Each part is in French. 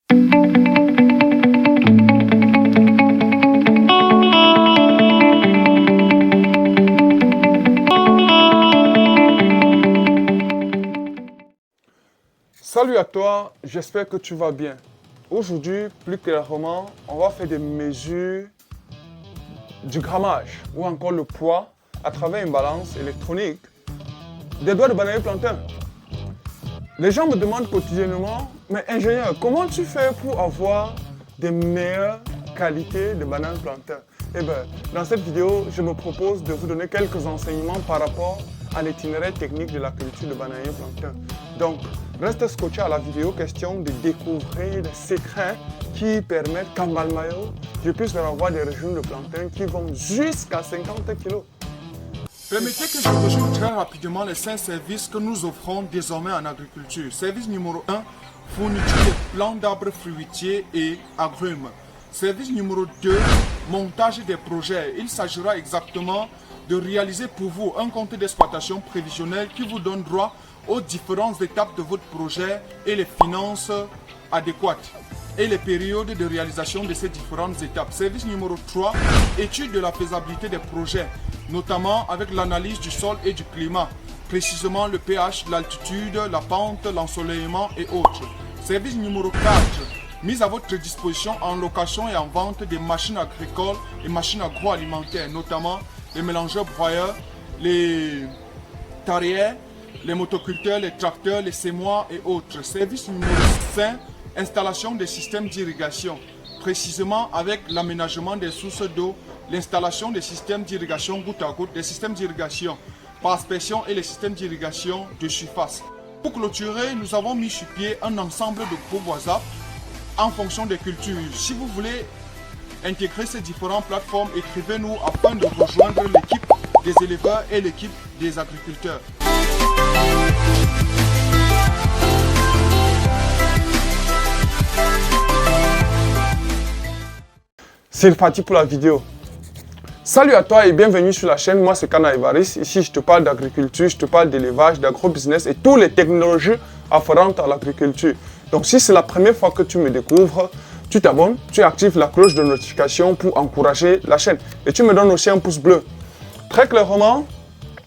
Salut à toi, j'espère que tu vas bien. Aujourd'hui, plus clairement, on va faire des mesures du grammage ou encore le poids à travers une balance électronique des doigts de bananier plantain. Les gens me demandent quotidiennement, mais ingénieur, comment tu fais pour avoir des meilleures qualités de bananes plantain? Eh bien, dans cette vidéo, je me propose de vous donner quelques enseignements par rapport à l'itinéraire technique de la culture de bananier plantain. Donc, reste scotché à la vidéo, question de découvrir les secrets qui permettent qu'en Balmayo, je puisse leur avoir des régimes de plantain qui vont jusqu'à 50 kg. Permettez que je rejoigne très rapidement les 5 services que nous offrons désormais en agriculture. Service numéro 1, fourniture de plants d'arbres fruitiers et agrumes. Service numéro 2, montage des projets. Il s'agira exactement de réaliser pour vous un compte d'exploitation prévisionnel qui vous donne droit aux différentes étapes de votre projet et les finances adéquates et les périodes de réalisation de ces différentes étapes. Service numéro 3, étude de la faisabilité des projets, notamment avec l'analyse du sol et du climat, précisément le pH, l'altitude, la pente, l'ensoleillement et autres. Service numéro 4, mise à votre disposition en location et en vente des machines agricoles et machines agroalimentaires, notamment les mélangeurs broyeurs, les tarières, les motoculteurs, les tracteurs, les semoirs et autres. Service numéro 5, installation des systèmes d'irrigation, précisément avec l'aménagement des sources d'eau, l'installation des systèmes d'irrigation goutte à goutte, des systèmes d'irrigation par aspersion et les systèmes d'irrigation de surface. Pour clôturer, nous avons mis sur pied un ensemble de groupes WhatsApp en fonction des cultures. Si vous voulez intégrer ces différentes plateformes, écrivez-nous afin de rejoindre l'équipe des éleveurs et l'équipe des agriculteurs. C'est parti pour la vidéo. Salut à toi et bienvenue sur la chaîne. Moi c'est Kana Evaris. Ici je te parle d'agriculture, je te parle d'élevage, d'agro-business et toutes les technologies afférentes à l'agriculture. Donc si c'est la première fois que tu me découvres, tu t'abonnes, tu actives la cloche de notification pour encourager la chaîne. Et tu me donnes aussi un pouce bleu. Très clairement,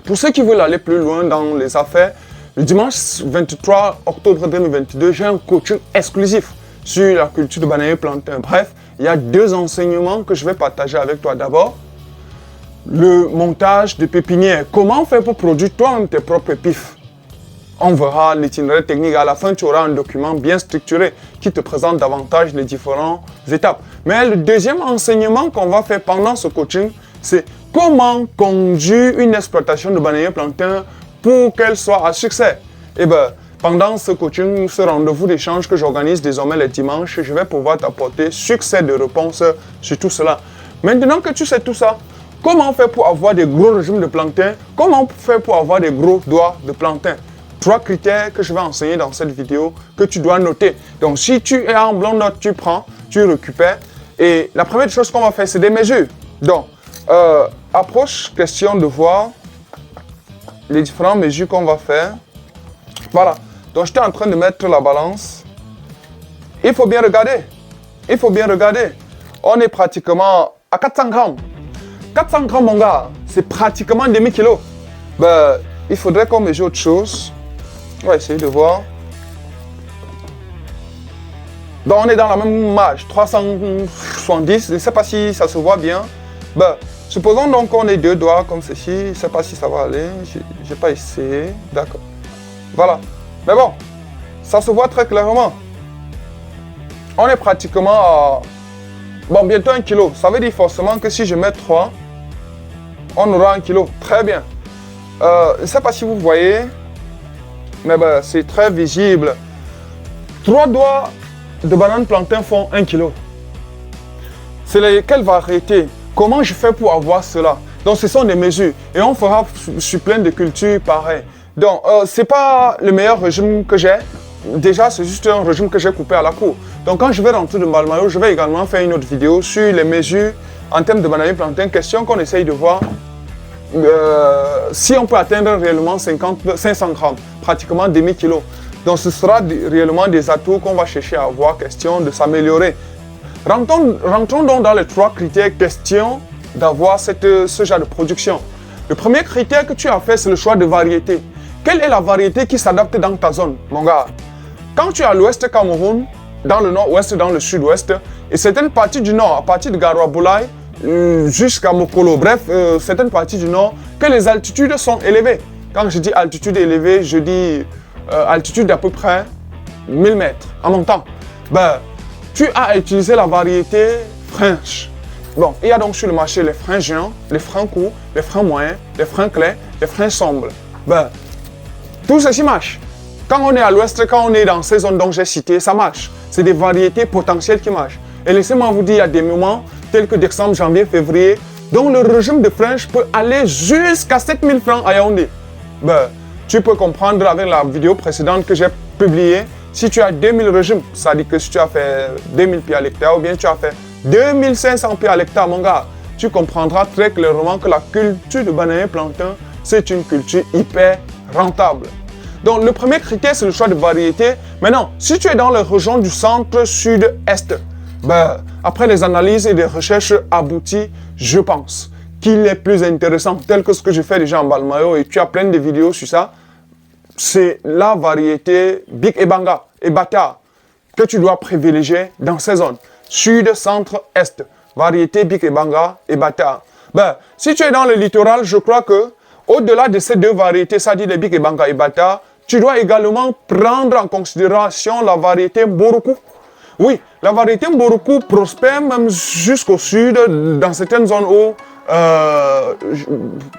pour ceux qui veulent aller plus loin dans les affaires, le dimanche 23 octobre 2022, j'ai un coaching exclusif sur la culture de bananier plantain. Bref, il y a 2 enseignements que je vais partager avec toi. D'abord, le montage de pépinière. Comment faire pour produire toi-même tes propres épiphes? On verra l'itinéraire technique. À la fin, tu auras un document bien structuré qui te présente davantage les différentes étapes. Mais le deuxième enseignement qu'on va faire pendant ce coaching, c'est comment conduire une exploitation de bananier plantain pour qu'elle soit à succès. Et bien, pendant ce coaching, ce rendez-vous d'échange que j'organise désormais les dimanches, je vais pouvoir t'apporter succès de réponse sur tout cela. Maintenant que tu sais tout ça, comment faire pour avoir des gros régimes de plantain? Comment faire pour avoir des gros doigts de plantain? 3 critères que je vais enseigner dans cette vidéo que tu dois noter. Donc si tu es en blanc note, tu prends, tu récupères. Et la première chose qu'on va faire, c'est des mesures. Donc, approche, question de voir les différentes mesures qu'on va faire. Voilà. Donc, j'étais en train de mettre la balance. Il faut bien regarder. Il faut bien regarder. On est pratiquement à 400 grammes. 400 grammes, mon gars, c'est pratiquement demi-kilo. Ben, il faudrait qu'on mesure autre chose. On va essayer de voir. Donc, on est dans la même marge, 370. Je ne sais pas si ça se voit bien. Ben, supposons donc qu'on ait 2 doigts comme ceci. Je ne sais pas si ça va aller. Je n'ai pas essayé. D'accord. Voilà. Mais bon, ça se voit très clairement. On est pratiquement à bientôt 1 kg. Ça veut dire forcément que si je mets 3, on aura 1 kg. Très bien. Je ne sais pas si vous voyez, mais c'est très visible. 3 doigts de banane plantain font 1 kg. C'est quelle variété? Comment je fais pour avoir cela? Donc ce sont des mesures. Et on fera sur plein de cultures pareilles. Donc, ce n'est pas le meilleur régime que j'ai. Déjà, c'est juste un régime que j'ai coupé à la cour. Donc, quand je vais rentrer de Balmayo, je vais également faire une autre vidéo sur les mesures en termes de bananier plantain. Question qu'on essaye de voir si on peut atteindre réellement 500 grammes, pratiquement demi-kilo. Donc ce sera réellement des atouts qu'on va chercher à avoir, question de s'améliorer. Rentrons donc dans les 3 critères, question d'avoir ce genre de production. Le premier critère que tu as fait, c'est le choix de variété. Quelle est la variété qui s'adapte dans ta zone, mon gars? Quand tu es à l'ouest Cameroun, dans le nord-ouest, dans le sud-ouest, et certaines parties du nord, à partir de Garoua-Boulaye jusqu'à Mokolo, bref, certaines parties du nord, que les altitudes sont élevées. Quand je dis altitude élevée, je dis altitude d'à peu près 1000 mètres en montant. Ben, tu as à utiliser la variété French. Bon, il y a donc sur le marché les freins géants, les freins courts, les freins moyens, les freins clairs, les freins sombres. Ben, tout ceci marche. Quand on est à l'ouest, quand on est dans ces zones dont j'ai cité, ça marche. C'est des variétés potentielles qui marchent. Et laissez-moi vous dire, il y a des moments, tels que décembre, janvier, février, dont le régime de French peut aller jusqu'à 7000 francs à Yaoundé. Ben, tu peux comprendre avec la vidéo précédente que j'ai publiée, si tu as 2000 régimes, ça dit que si tu as fait 2000 pieds à l'hectare ou bien tu as fait 2500 pieds à l'hectare, mon gars, tu comprendras très clairement que la culture de bananier plantain, c'est une culture hyper rentable. Donc, le premier critère, c'est le choix de variété. Maintenant, si tu es dans les régions du centre, sud, est, ben, après les analyses et des recherches abouties, je pense qu'il est plus intéressant, tel que ce que je fais déjà en Balmayo, et tu as plein de vidéos sur ça, c'est la variété Big Ebanga et Bata que tu dois privilégier dans ces zones. Sud, centre, est. Variété Big Ebanga et Bata. Ben, si tu es dans le littoral, je crois que au-delà de ces 2 variétés, ça dit les Big Ebanga et Bata, tu dois également prendre en considération la variété Mboroku. Oui, la variété Mboroku prospère même jusqu'au sud, dans certaines zones où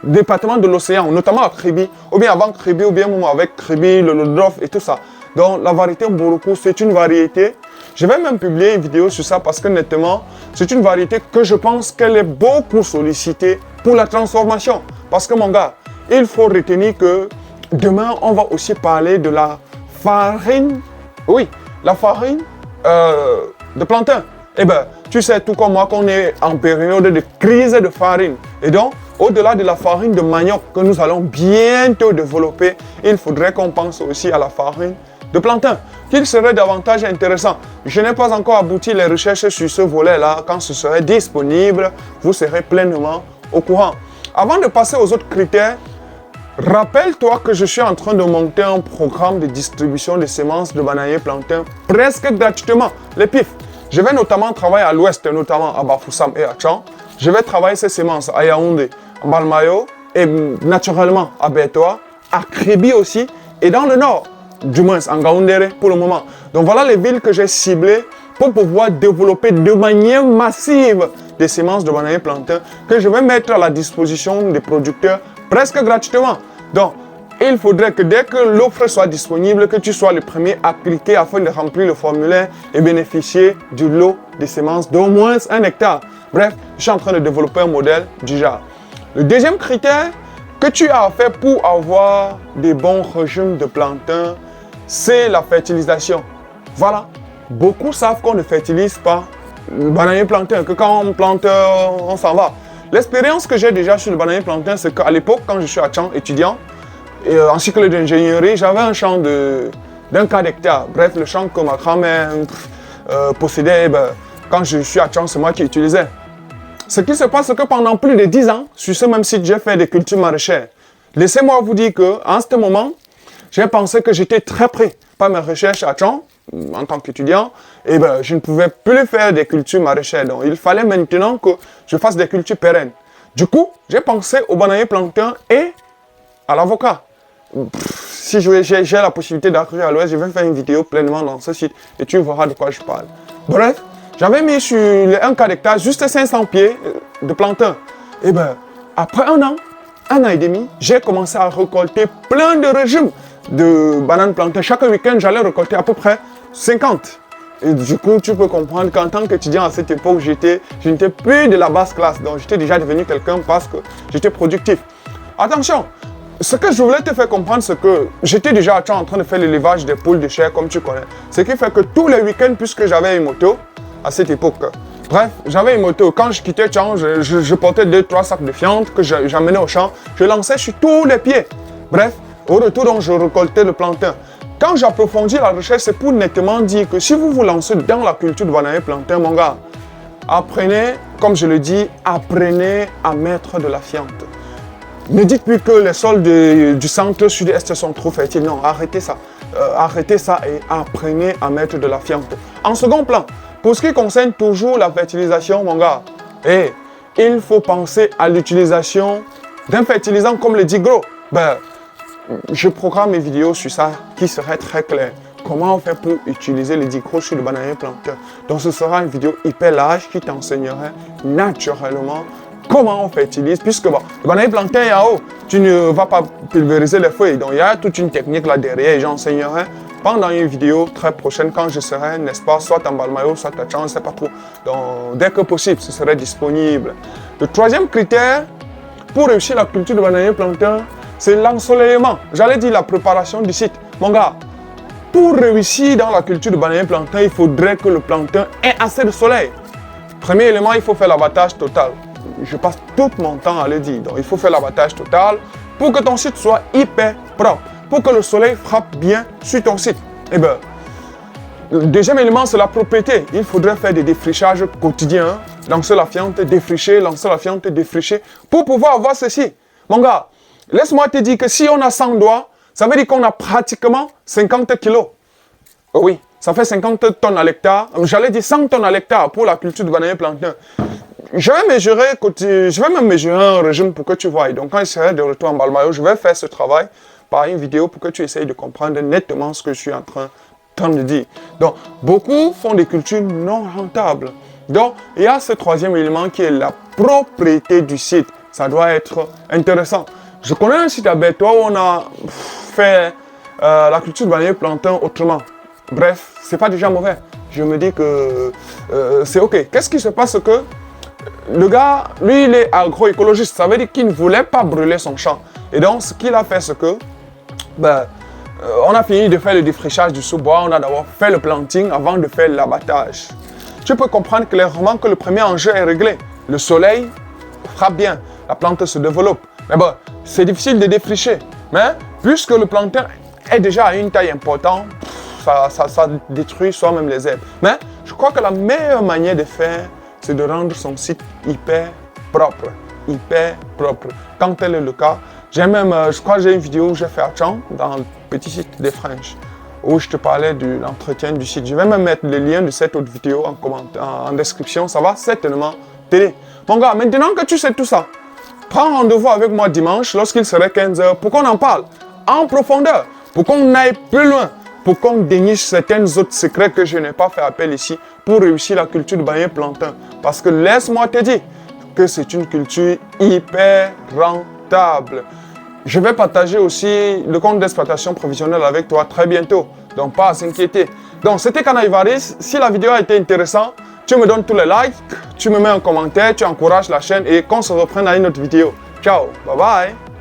département de l'océan, notamment à Kribi, ou bien avant Kribi, ou bien avec Kribi, le Lodrof et tout ça. Donc la variété Mboroku, c'est une variété. Je vais même publier une vidéo sur ça parce que nettement, c'est une variété que je pense qu'elle est beaucoup sollicitée pour la transformation. Parce que mon gars, il faut retenir que demain, on va aussi parler de la farine. Oui, la farine de plantain. Eh bien, tu sais tout comme moi qu'on est en période de crise de farine. Et donc, au-delà de la farine de manioc que nous allons bientôt développer, il faudrait qu'on pense aussi à la farine de plantain, qu'il serait davantage intéressant. Je n'ai pas encore abouti les recherches sur ce volet-là. Quand ce serait disponible, vous serez pleinement au courant. Avant de passer aux autres critères, rappelle-toi que je suis en train de monter un programme de distribution de semences de bananier plantain presque gratuitement, les PIF. Je vais notamment travailler à l'ouest, notamment à Bafoussam et à Tchan. Je vais travailler ces semences à Yaoundé, à Balmayo et naturellement à Bertoua, à Kribi aussi et dans le nord, du moins en Gaoundéré pour le moment. Donc voilà les villes que j'ai ciblées pour pouvoir développer de manière massive des semences de bananier plantain que je vais mettre à la disposition des producteurs presque gratuitement. Donc, il faudrait que dès que l'offre soit disponible, que tu sois le premier à cliquer afin de remplir le formulaire et bénéficier du lot de semences d'au moins 1 hectare. Bref, je suis en train de développer un modèle du genre. Le deuxième critère que tu as fait pour avoir des bons régimes de plantain, c'est la fertilisation. Voilà. Beaucoup savent qu'on ne fertilise pas le bananier plantain, que quand on plante, on s'en va. L'expérience que j'ai déjà sur le bananier plantain, c'est qu'à l'époque, quand je suis à Tchan, étudiant, en cycle d'ingénierie, j'avais un champ d'un quart d'hectare. Bref, le champ que ma grand-mère possédait, quand je suis à Tchan, c'est moi qui utilisais. Ce qui se passe, c'est que pendant plus de 10 ans, sur ce même site, j'ai fait des cultures maraîchères. Laissez-moi vous dire qu'en ce moment, j'ai pensé que j'étais très prêt par mes recherches à Tchan, en tant qu'étudiant, et je ne pouvais plus faire des cultures maraîchères. Donc, il fallait maintenant que je fasse des cultures pérennes. Du coup, j'ai pensé au bananier plantain et à l'avocat. Si j'ai la possibilité d'arriver à l'ouest, je vais faire une vidéo pleinement dans ce site et tu verras de quoi je parle. Bref, j'avais mis sur les 1 quart d'hectare juste 500 pieds de plantain. Et après un an et demi, j'ai commencé à récolter plein de régimes de bananes plantain. Chaque week-end, j'allais récolter à peu près 50. Et du coup, tu peux comprendre qu'en tant qu'étudiant à cette époque, je n'étais plus de la basse classe. Donc, j'étais déjà devenu quelqu'un parce que j'étais productif. Attention, ce que je voulais te faire comprendre, c'est que j'étais déjà en train de faire l'élevage des poules de chair, comme tu connais. Ce qui fait que tous les week-ends, puisque j'avais une moto à cette époque, bref, j'avais une moto. Quand je quittais Tchan, je portais 2-3 sacs de fientes que j'amenais au champ. Je lançais sur tous les pieds. Bref, au retour, donc, je récoltais le plantain. quand j'approfondis la recherche, c'est pour nettement dire que si vous vous lancez dans la culture de bananier plantain, mon gars, apprenez, comme je le dis, apprenez à mettre de la fiente. Ne dites plus que les sols du centre sud-est sont trop fertiles. Non, arrêtez ça. Arrêtez ça et apprenez à mettre de la fiente. En second plan, pour ce qui concerne toujours la fertilisation, mon gars, il faut penser à l'utilisation d'un fertilisant comme le Digro. Ben, je programme mes vidéos sur ça qui serait très clair. Comment on fait pour utiliser le Digro sur le bananier plantain. Donc ce sera une vidéo hyper large qui t'enseignerait naturellement comment on fertilise. Puisque bon, le bananier plantain est en haut, tu ne vas pas pulvériser les feuilles. Donc il y a toute une technique là derrière et j'enseignerai pendant une vidéo très prochaine quand je serai, n'est-ce pas, soit en Balmayo, soit à Tchang, je ne sais pas trop. Donc dès que possible, ce serait disponible. Le troisième critère pour réussir la culture de bananier plantain, c'est l'ensoleillement. J'allais dire la préparation du site. Mon gars, pour réussir dans la culture de bananier plantain, il faudrait que le plantain ait assez de soleil. Premier élément, il faut faire l'abattage total. Je passe tout mon temps à le dire. Donc, il faut faire l'abattage total pour que ton site soit hyper propre, pour que le soleil frappe bien sur ton site. Et bien, le deuxième élément, c'est la propriété. Il faudrait faire des défrichages quotidiens, lancer la fiente, défricher, lancer la fiente, défricher, pour pouvoir avoir ceci. Mon gars, laisse-moi te dire que si on a 100 doigts, ça veut dire qu'on a pratiquement 50 kilos. Oh oui, ça fait 50 tonnes à l'hectare. J'allais dire 100 tonnes à l'hectare pour la culture de bananier plantain. Je vais même mesurer un régime pour que tu vois. Donc quand je serai de retour en Balmayo, je vais faire ce travail par une vidéo pour que tu essayes de comprendre nettement ce que je suis en train de dire. Donc, beaucoup font des cultures non rentables. Donc, il y a ce troisième élément qui est la propriété du site. Ça doit être intéressant. Je connais un site à Berthoud où on a fait la culture de bananier plantain autrement. Bref, c'est pas déjà mauvais. Je me dis que c'est ok. Qu'est-ce qui se passe que le gars, lui, il est agroécologiste. Ça veut dire qu'il ne voulait pas brûler son champ. Et donc, ce qu'il a fait, c'est que on a fini de faire le défrichage du sous-bois. On a d'abord fait le planting avant de faire l'abattage. Tu peux comprendre clairement que le premier enjeu est réglé. Le soleil frappe bien. La plante se développe. Mais bon, c'est difficile de défricher. Mais puisque le plantain est déjà à une taille importante, ça détruit soi-même les herbes. Mais je crois que la meilleure manière de faire, c'est de rendre son site hyper propre. Hyper propre. Quand tel est le cas, j'ai même, je crois que j'ai une vidéo où j'ai fait à Tchang, dans le petit site des French, où je te parlais de l'entretien du site. Je vais même mettre le lien de cette autre vidéo en description. Ça va certainement t'aider. Mon gars, maintenant que tu sais tout ça, prends rendez-vous avec moi dimanche lorsqu'il serait 15h pour qu'on en parle en profondeur, pour qu'on aille plus loin, pour qu'on déniche certains autres secrets que je n'ai pas fait appel ici pour réussir la culture de bananier plantain. Parce que laisse-moi te dire que c'est une culture hyper rentable. Je vais partager aussi le compte d'exploitation provisionnelle avec toi très bientôt. Donc pas à s'inquiéter. Donc c'était Kana Ivaris. Si la vidéo a été intéressante, tu me donnes tous les likes, tu me mets un commentaire, tu encourages la chaîne et qu'on se reprenne à une autre vidéo. Ciao, bye bye.